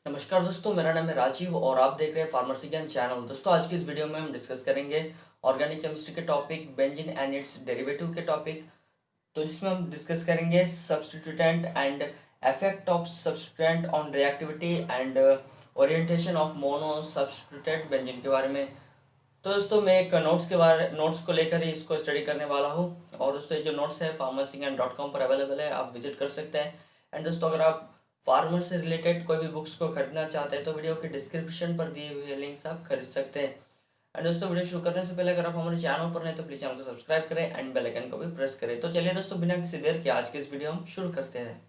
नमस्कार दोस्तों, मेरा नाम है राजीव और आप देख रहे हैं फार्मेसी ज्ञान चैनल। दोस्तों, आज की इस वीडियो में हम डिस्कस करेंगे ऑर्गेनिक केमिस्ट्री के topic benzene and its derivative के टॉपिक। तो जिसमें हम डिस्कस करेंगे substituent and effect of substituent on reactivity and orientation of mono substituent benzene के बारे में। तो दोस्तों, मैं एक नोट्स को लेकर ही इसको स्टडी करने वाला हूँ। और दोस्तों, ये जो नोट्स है farmersingan.com पर अवेलेबल है, आप विजिट कर सकते हैं। एंड दोस्तों, अगर आप फार्मर से रिलेटेड कोई भी बुक्स को खरीदना चाहते हैं तो वीडियो के डिस्क्रिप्शन पर दिए हुए लिंक्स आप खरीद सकते हैं। एंड दोस्तों, वीडियो शुरू करने से पहले अगर आप हमारे चैनल पर नहीं तो प्लीज़ चैनल को सब्सक्राइब करें एंड बेल आइकन को भी प्रेस करें। तो चलिए दोस्तों, बिना किसी देर के आज के इस वीडियो हम शुरू करते हैं।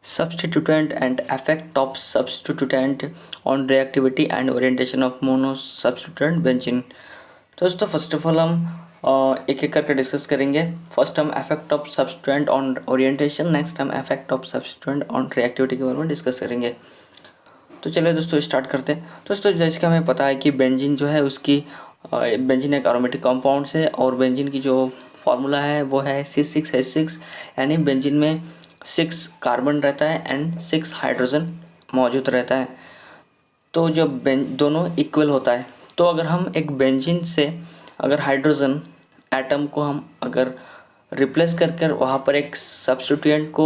Substituent and effect of substituent on reactivity and orientation of monosubstituent benzene। तो दोस्तों, फर्स्ट ऑफ ऑल हम एक एक करके डिस्कस करेंगे। फर्स्ट हम effect of substituent on orientation, next हम effect of substituent on reactivity के बारे में डिस्कस करेंगे। तो चलिए दोस्तों, स्टार्ट करते हैं। दोस्तों, जैसे कि हमें पता है कि बेंजीन जो है उसकी बेंजीन एक एरोमेटिक कंपाउंड है और बेंजीन की जो फार्मूला है वो है C6H6, यानी बेंजीन में 6 कार्बन रहता है एंड 6 हाइड्रोजन मौजूद रहता है। तो जो दोनों इक्वल होता है, तो अगर हम एक बेंजीन से अगर हाइड्रोजन एटम को हम अगर रिप्लेस कर वहाँ पर एक सब्स्टिट्यूएंट को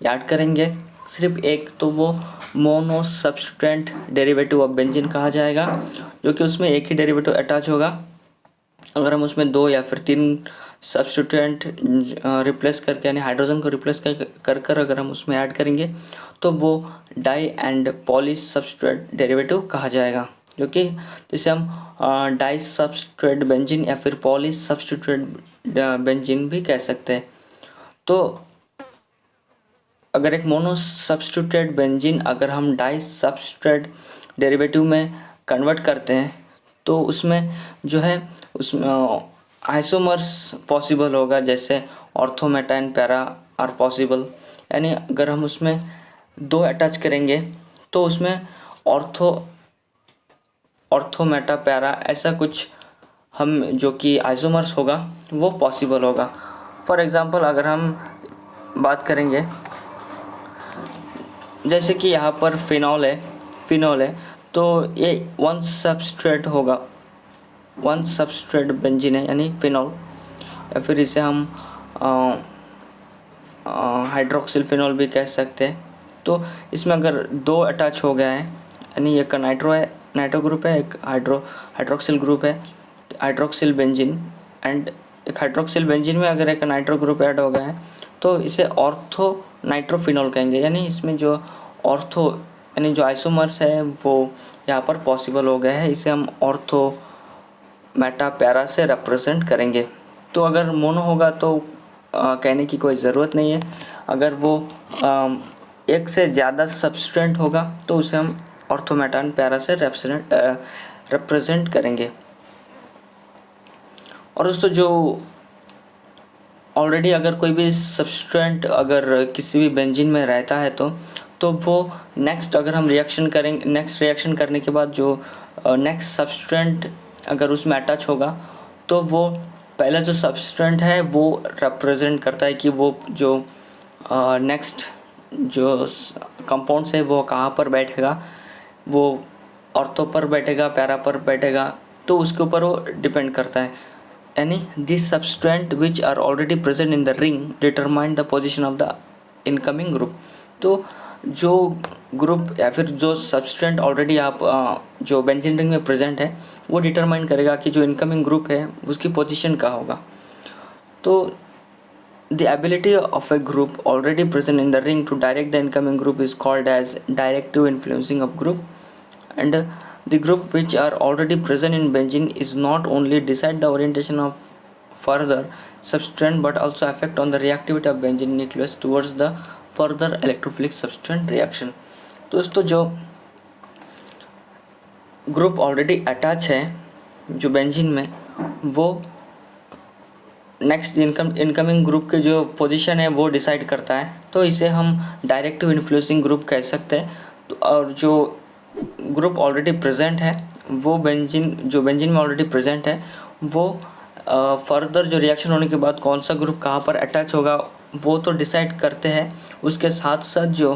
ऐड करेंगे सिर्फ एक, तो वो mono substituent derivative of benzene कहा जाएगा, जो कि उसमें एक ही डेरिवेटिव अटैच होगा। अगर हम उसमें 2 या फिर 3 सब्स्टिट्यूएंट रिप्लेस करके यानी हाइड्रोजन को रिप्लेस कर अगर हम उसमें ऐड करेंगे तो वो di and poly substituent derivative कहा जाएगा, जो कि जिसे हम डाई सब्स्टिट्यूएंट बेंजीन या फिर पॉली सब्स्टिट्यूएंट बेंजीन भी कह सकते हैं। तो अगर एक मोनो सब्स्टिट्यूएंट बेंजीन अगर हम डाई सब्स्टिट्यूएंट डेरिवेटिव में कन्वर्ट करते हैं तो उसमें जो है उसमें आइसोमर्स पॉसिबल होगा, जैसे ortho meta para are possible. यानी अगर हम उसमें 2 अटैच करेंगे तो उसमें ऑर्थो मेटा पैरा ऐसा कुछ हम जो कि आइसोमर्स होगा वो पॉसिबल होगा। फॉर एग्जांपल अगर हम बात करेंगे, जैसे कि यहाँ पर फिनॉल है तो ये 1 सब्स्ट्रेट होगा, 1 सब्स्ट्रेट बेंजीन है यानी फिनॉल, या फिर इसे हम हाइड्रोक्सिल फिनॉल भी कह सकते हैं। तो इसमें अगर 2 अटैच हो गया है यानी एक नाइट्रो ग्रुप है, एक हाइड्रोक्सिल ग्रुप है, हाइड्रोक्सिल बेंजीन, एंड एक हाइड्रोक्सिल बेंजीन में अगर एक नाइट्रो ग्रुप ऐड हो गया है तो इसे ऑर्थो नाइट्रोफिनॉल कहेंगे। यानी इसमें जो ऑर्थो यानी जो आइसोमर्स है वो यहाँ पर पॉसिबल हो गया है, इसे हम ऑर्थो मेटा पैरा से रिप्रेजेंट करेंगे। तो अगर मोनो होगा तो कहने की कोई ज़रूरत नहीं है। अगर वो एक से ज़्यादा सब्स्टिट्यूएंट होगा तो उसे हम ऑर्थो मेटा पैरा से रिप्रेजेंट करेंगे। और दोस्तों, जो ऑलरेडी अगर कोई भी सब्स्टिट्यूएंट अगर किसी भी बेंजीन में रहता है तो वो नेक्स्ट अगर हम नेक्स्ट रिएक्शन करने के बाद जो नेक्स्ट सब्स्टिट्यूएंट अगर उसमें अटैच होगा तो वो पहला जो सब्स्टिट्यूएंट है वो रिप्रेजेंट करता है कि वो जो नेक्स्ट जो कंपाउंड्स है वो कहाँ पर बैठेगा, वो ऑर्थो पर बैठेगा, पैरा पर बैठेगा, तो उसके ऊपर वो डिपेंड करता है। यानी this substituent which are already present in the ring determine the position of the incoming group. तो जो ग्रुप या फिर जो सब्स्टिट्यूएंट ऑलरेडी आप जो बेंजीन रिंग में प्रेजेंट है वो डिटरमाइन करेगा कि जो इनकमिंग ग्रुप है उसकी पोजीशन कहाँ होगा। तो the ability of a group already present in the ring to direct the incoming group is called as directive influencing of group, and the group which are already present in benzene is not only decide the orientation of further substituent but also affect on the reactivity of benzene nucleus towards the further electrophilic substituent reaction। दोस्तों, जो group already attach है जो benzene में वो next incoming group के जो position है वो डिसाइड करता है, तो इसे हम डायरेक्टिव इन्फ्लुएंसिंग ग्रुप कह सकते हैं। तो और जो ग्रुप ऑलरेडी प्रेजेंट है वो बेंजीन में ऑलरेडी प्रेजेंट है वो फर्दर जो रिएक्शन होने के बाद कौन सा ग्रुप कहाँ पर अटैच होगा वो तो डिसाइड करते हैं। उसके साथ साथ जो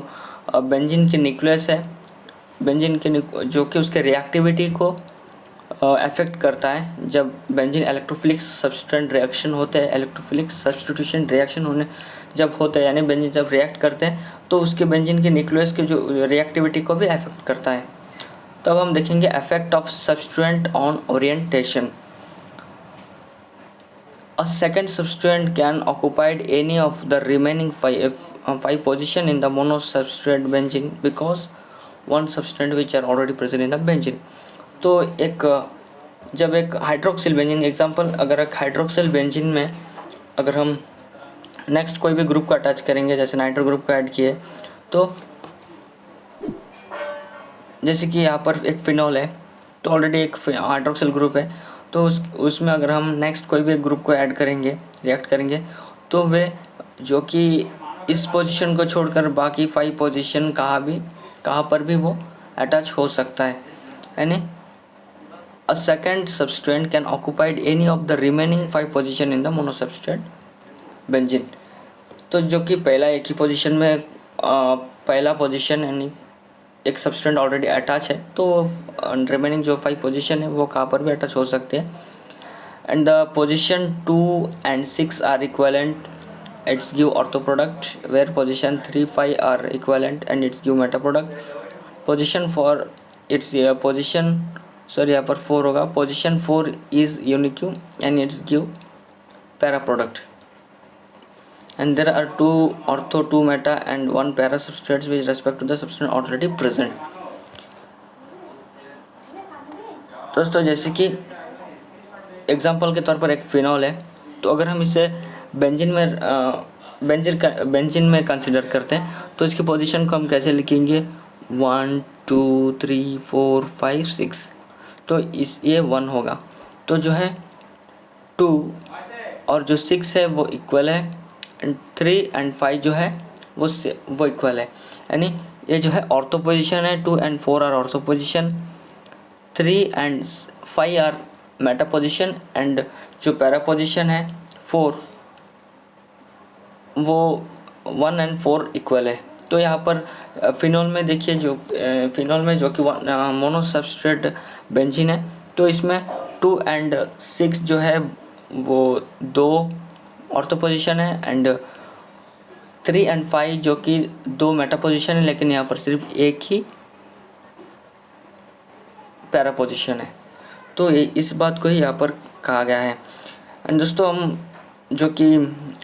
बेंजीन की न्यूक्लियस है बेंजीन के जो कि उसके रिएक्टिविटी को अफेक्ट करता है। जब बेंजीन इलेक्ट्रोफिलिक सब्सटेंट रिएक्शन होते हैं, इलेक्ट्रोफिलिक सब्स्टिट्यूशन रिएक्शन होने जब होते हैं, यानी बेंजीन जब रिएक्ट करते हैं तो उसके बेंजीन के न्यूक्लियस के जो रिएक्टिविटी को भी अफेक्ट करता है। तब हम देखेंगे effect of substituent on orientation. A second substituent can occupied any of the remaining five position in the monosubstrate benzene because one substituent which are already present in the benzene। तो जब एक hydroxyl benzene example, अगर एक hydroxyl benzene में अगर हम next कोई भी ग्रुप को अटैच करेंगे, जैसे नाइट्रो ग्रुप को ऐड किए, तो जैसे कि यहाँ पर एक फिनॉल है तो ऑलरेडी एक हाइड्रोक्सिल ग्रुप है, तो उसमें अगर हम नेक्स्ट कोई भी ग्रुप को ऐड करेंगे, रिएक्ट करेंगे, तो वे जो कि इस पोजीशन को छोड़कर बाकी 5 पोजीशन कहाँ पर भी वो अटैच हो सकता है। यानी a second substituent can occupied any of the remaining 5 position in the monosubstituent benzene. तो जो कि पहला एक ही पोजीशन में पहला पोजीशन यानी एक सब्सटेंट ऑलरेडी अटैच है, तो रिमेनिंग जो 5 पोजीशन है वो कहाँ पर भी अटैच हो सकते हैं। And the position 2 and 6 are equivalent, it's give ortho product, where position 3, 5 are equivalent and it's give meta product. Position 4 it's position यहाँ पर 4 होगा, position 4 is unique and it's give para product. And there are 2 ortho, 2 meta and 1 para substrates with respect to the substrate already present। दोस्तों जैसे कि example के तौर पर एक फिनॉल है, तो अगर हम इसे बेंजीन में कंसीडर करते हैं तो इसकी पोजीशन को हम कैसे लिखेंगे, 1 2 3 4 5 6, तो ये 1 होगा। तो जो है 2 और जो 6 है वो इक्वल है, एंड 3 and 5 जो है वो इक्वल है। यानी ये जो है ऑर्थो पोजीशन है, 2 and 4 are ortho position, 3 and 5 are meta position, and जो पैरा पोजीशन है 4 वो 1 and 4 इक्वल है। तो यहाँ पर फिनॉल में देखिए, जो फिनॉल में जो कि मोनोसब्स्ट्रेट बेंजीन है, तो इसमें 2 and 6 जो है वो 2 ऑर्थो पोजीशन है, एंड 3 and 5 जो कि 2 मेटा पोजीशन है, लेकिन यहाँ पर सिर्फ एक ही पैरा पोजीशन है। तो इस बात को ही यहाँ पर कहा गया है। एंड दोस्तों हम जो कि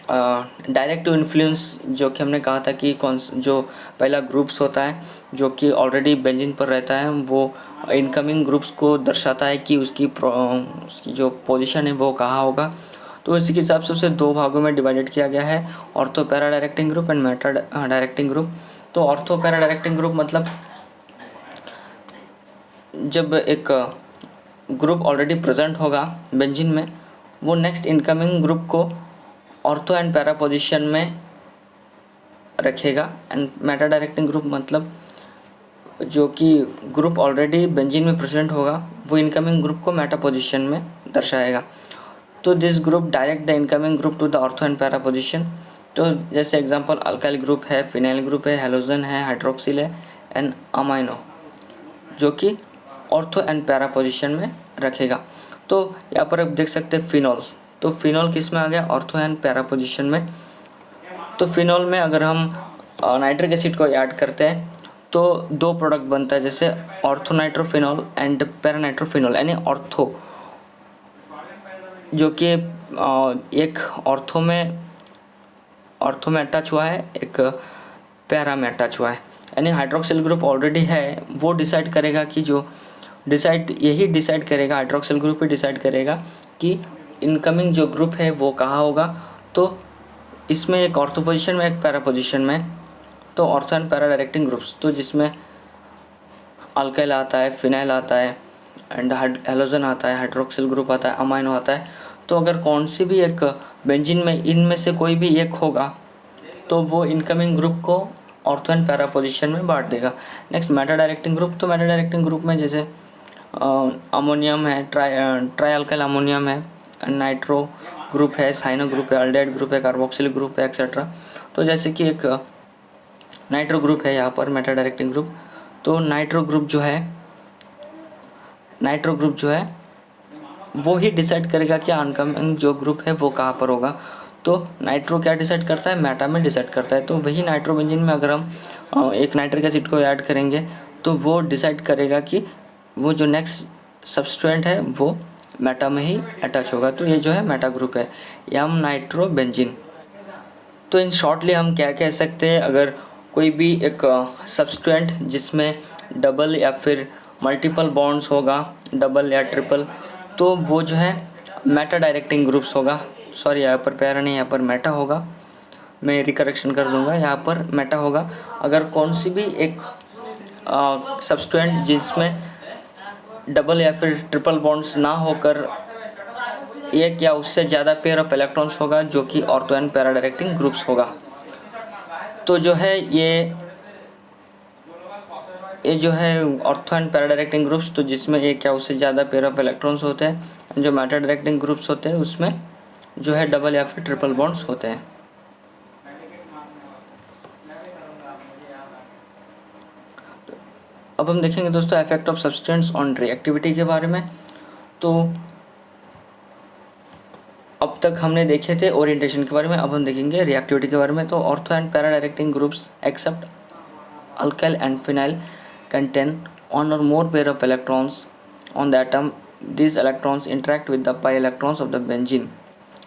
डायरेक्ट इन्फ्लुएंस जो कि हमने कहा था कि जो पहला ग्रुप्स होता है जो कि ऑलरेडी बेंजीन पर रहता है, वो इनकमिंग ग्रुप्स को दर्शाता है कि उसकी जो पोजीशन है वो कहाँ होगा। तो इसी के हिसाब से उसे 2 भागों में डिवाइडेड किया गया है, ortho para directing group and meta directing group. तो ऑर्थो पैरा डायरेक्टिंग ग्रुप मतलब जब एक ग्रुप ऑलरेडी प्रेजेंट होगा बेंजीन में, वो नेक्स्ट इनकमिंग ग्रुप को ऑर्थो एंड पैरा पोजीशन में रखेगा। एंड मेटा डायरेक्टिंग ग्रुप मतलब जो कि ग्रुप ऑलरेडी बेंजीन में प्रेजेंट होगा वो इनकमिंग ग्रुप को मेटा पोजीशन में दर्शाएगा। तो this group direct the incoming group to the ortho and para position. तो जैसे एग्जांपल अल्काइल ग्रुप है, फिनाइल ग्रुप है, हेलोजन है, हाइड्रोक्सिल है एंड अमाइनो, जो कि ऑर्थो एंड पैरा पोजीशन में रखेगा। तो यहाँ पर आप देख सकते हैं फिनॉल, तो फिनॉल किस में आ गया, ऑर्थो एंड पैरा पोजीशन में। तो फिनॉल में अगर हम नाइट्रिक एसिड को ऐड करते हैं तो 2 प्रोडक्ट बनता है, जैसे ortho nitrophenol and para nitrophenol. यानी ऑर्थो जो कि एक ऑर्थो में अटैच हुआ है, एक पैरा में अटैच हुआ है। यानी हाइड्रोक्सिल ग्रुप ऑलरेडी है, वो डिसाइड करेगा कि यही डिसाइड करेगा, हाइड्रोक्सिल ग्रुप ही डिसाइड करेगा कि इनकमिंग जो ग्रुप है वो कहाँ होगा। तो इसमें एक ऑर्थो पोजीशन में, एक पैरा पोजीशन में, तो ortho and para directing groups, तो जिसमें अल्काइल आता है, फिनाइल आता है एंड हेलोजन आता है, हाइड्रोक्सिल ग्रुप आता है, अमाइनो आता है। तो अगर कौन सी भी एक बेंजीन में इनमें से कोई भी एक होगा तो वो इनकमिंग ग्रुप को ऑर्थो एंड पैरा पोजीशन में बांट देगा। नेक्स्ट मेटा डायरेक्टिंग ग्रुप, तो मेटा डायरेक्टिंग ग्रुप में जैसे अमोनियम है, ट्राई अल्काइल अमोनियम है, नाइट्रो ग्रुप है, साइनो ग्रुप है, अल्डेहाइड ग्रुप है, कार्बोक्सिल ग्रुप है, एक्सेट्रा। तो जैसे कि एक नाइट्रो ग्रुप है यहाँ पर मेटा डायरेक्टिंग ग्रुप, तो नाइट्रो ग्रुप जो है वो ही डिसाइड करेगा कि अनकमिंग जो ग्रुप है वो कहाँ पर होगा। तो नाइट्रो क्या डिसाइड करता है, मेटा में डिसाइड करता है। तो वही नाइट्रोबेंजीन में अगर हम एक नाइट्रिक एसिड को ऐड करेंगे तो वो डिसाइड करेगा कि वो जो नेक्स्ट सब्सटेंट है वो मेटा में ही अटैच होगा। तो ये जो है मेटा ग्रुप है एम नाइट्रोबेंजीन। तो इन शॉर्टली हम क्या कह सकते हैं, अगर कोई भी एक सब्सटेंट जिसमें डबल या फिर मल्टीपल बॉन्ड्स होगा, डबल या ट्रिपल, तो वो जो है मेटा डायरेक्टिंग ग्रुप्स होगा। सॉरी, यहाँ पर पैरा नहीं, यहाँ पर मेटा होगा, मैं रिकरेक्शन कर दूंगा, यहाँ पर मेटा होगा। अगर कौन सी भी एक सब्सटेंट जिसमें डबल या फिर ट्रिपल बॉन्ड्स ना होकर एक या उससे ज़्यादा पेयर ऑफ इलेक्ट्रॉन्स होगा जो कि ortho and para directing groups होगा। तो जो है ये जो है ortho and para directing groups, तो जिसमें एक या उससे ज़्यादा पेयर ऑफ इलेक्ट्रॉन्स होते हैं। जो मेटा डायरेक्टिंग ग्रुप्स होते हैं उसमें जो है डबल या फिर ट्रिपल बॉन्ड्स होते हैं। अब हम देखेंगे दोस्तों effect of substance on reactivity के बारे में। तो अब तक हमने देखे थे ओरिएंटेशन के बारे में, अब हम देखेंगे रिएक्टिविटी के बारे में। तो ortho and para directing groups except alkyl and phenyl contain one or more pair of electrons on the atom. These electrons interact with the pi electrons of the benzene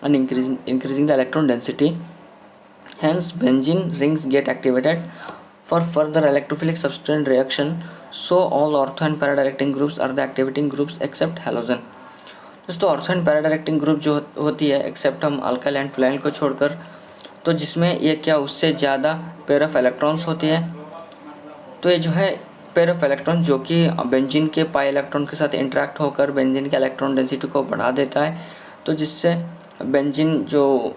and increasing the electron density. Hence benzene rings get activated for further electrophilic substitution reaction. So all ortho and para directing groups are the activating groups except halogen. दोस्तों ortho and para directing group जो होती है, accept हम alkyl and phenyl को छोड़कर, तो जिसमें एक या उससे ज़्यादा पेयर ऑफ इलेक्ट्रॉन्स होती है। तो ये जो है पेयर ऑफ इलेक्ट्रॉन जो कि बेंजीन के पाई इलेक्ट्रॉन के साथ इंटरेक्ट होकर बेंजीन के इलेक्ट्रॉन डेंसिटी को बढ़ा देता है। तो जिससे बेंजीन जो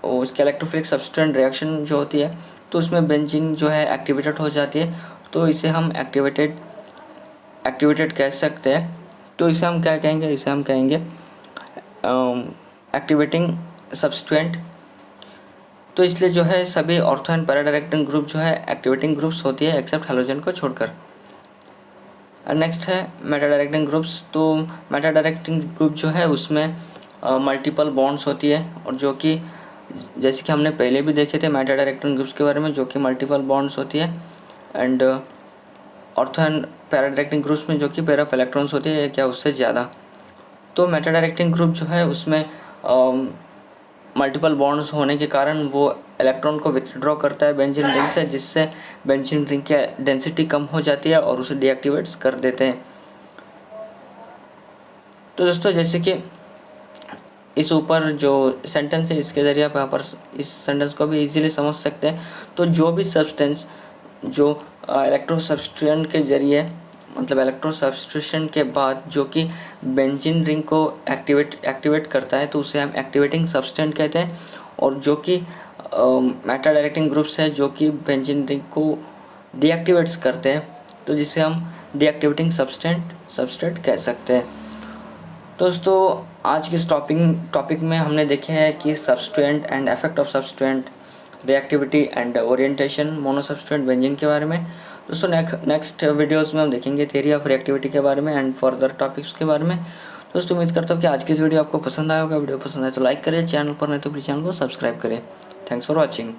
उसके इलेक्ट्रोफिलिक सब्सटेंट रिएक्शन जो होती है, तो उसमें बेंजीन जो है एक्टिवेटेड हो जाती है। तो इसे हम एक्टिवेटेड कह सकते हैं। तो इसे हम क्या कहेंगे, इसे हम कहेंगे एक्टिवेटिंग सब्सटेंट। तो इसलिए जो है सभी ortho and para directing group जो है एक्टिवेटिंग ग्रुप्स होती है एक्सेप्ट हैलोजन को छोड़कर। नेक्स्ट है मेटा डायरेक्टिंग ग्रुप्स। तो मेटा डायरेक्टिंग ग्रुप जो है उसमें मल्टीपल बॉन्ड्स होती है, और जो कि जैसे कि हमने पहले भी देखे थे मेटा डायरेक्टिंग ग्रुप्स के बारे में, जो कि मल्टीपल बॉन्ड्स होती है। And ortho and para directing groups में जो कि पेयर ऑफ इलेक्ट्रॉन्स होती है क्या उससे ज़्यादा। तो मेटा डायरेक्टिंग ग्रुप जो है उसमें मल्टीपल बॉन्ड्स होने के कारण वो इलेक्ट्रॉन को विथड्रॉ करता है बेंजीन रिंग से, जिससे बेंजीन रिंग की डेंसिटी कम हो जाती है और उसे डीएक्टिवेट्स कर देते हैं। तो दोस्तों जैसे कि इस ऊपर जो सेंटेंस है इसके ज़रिए आप यहाँ पर इस सेंटेंस को भी इजीली समझ सकते हैं। तो जो भी सब्सटेंस जो इलेक्ट्रो सब्स्टिट्यूशन के ज़रिए, मतलब इलेक्ट्रो सब्स्टिट्यूशन के बाद जो कि बेंजीन रिंग को एक्टिवेट करता है, तो उसे हम एक्टिवेटिंग सब्सटेंट कहते हैं। और जो कि मेटा डायरेक्टिंग ग्रुप्स है जो कि बेंजीन रिंग को डीएक्टिवेट्स करते हैं, तो जिसे हम डीएक्टिवेटिंग सब्सटेंट कह सकते हैं। दोस्तों आज के इस टॉपिक में हमने देखे हैं कि substituent and effect of substituent, reactivity and orientation mono substituent benzene के बारे में। दोस्तों नेक्स्ट वीडियोस में हम देखेंगे थ्योरी ऑफ रिएक्टिविटी के बारे में एंड फर्दर टॉपिक्स के बारे में। दोस्तों उम्मीद करता हूँ कि आज की इस वीडियो आपको पसंद आया होगा। वीडियो पसंद आए तो लाइक करें, चैनल पर नहीं तो प्लीज़ चैनल को सब्सक्राइब करें। Thanks for watching.